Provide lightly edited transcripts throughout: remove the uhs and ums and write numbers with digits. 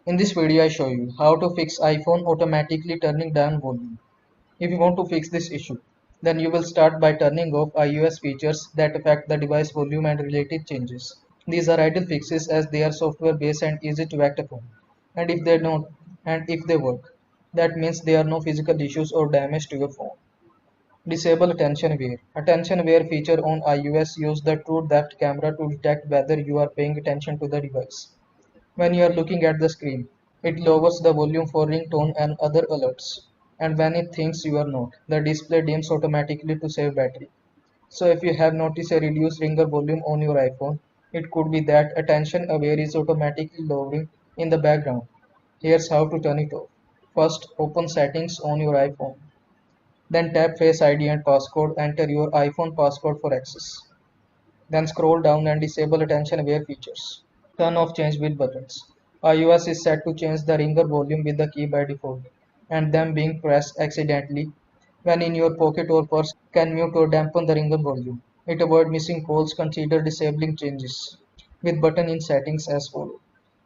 In this video I show you how to fix iPhone automatically turning down volume. If you want to fix this issue, then you will start by turning off iOS features that affect the device volume and related changes. These are ideal fixes as they are software based and easy to act upon. And if they don't and if they work, that means there are no physical issues or damage to your phone. Disable attention aware. Attention aware feature on iOS use the true depth camera to detect whether you are paying attention to the device. When you are looking at the screen, it lowers the volume for ringtone and other alerts. And when it thinks you are not, the display dims automatically to save battery. So if you have noticed a reduced ringer volume on your iPhone, it could be that attention aware is automatically lowering in the background. Here's how to turn it off. First, open settings on your iPhone. Then tap Face ID and passcode. Enter your iPhone passcode for access. Then scroll down and disable attention aware features. Turn off change with buttons. iOS is set to change the ringer volume with the key by default, and them being pressed accidentally when in your pocket or purse can mute or dampen the ringer volume. It avoid missing calls. Consider disabling changes with button in settings as follows.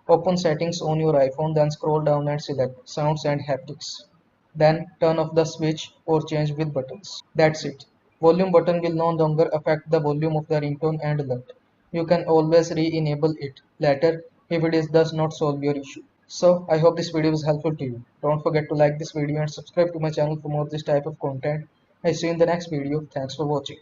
Open settings on your iPhone, then scroll down and select sounds and haptics. Then turn off the switch or change with buttons. That's it. Volume button will no longer affect the volume of the ringtone and alert. You can always re-enable it later if does not solve your issue. So I hope this video was helpful to you. Don't forget to like this video and subscribe to my channel for more of this type of content. I see you in the next video. Thanks for watching.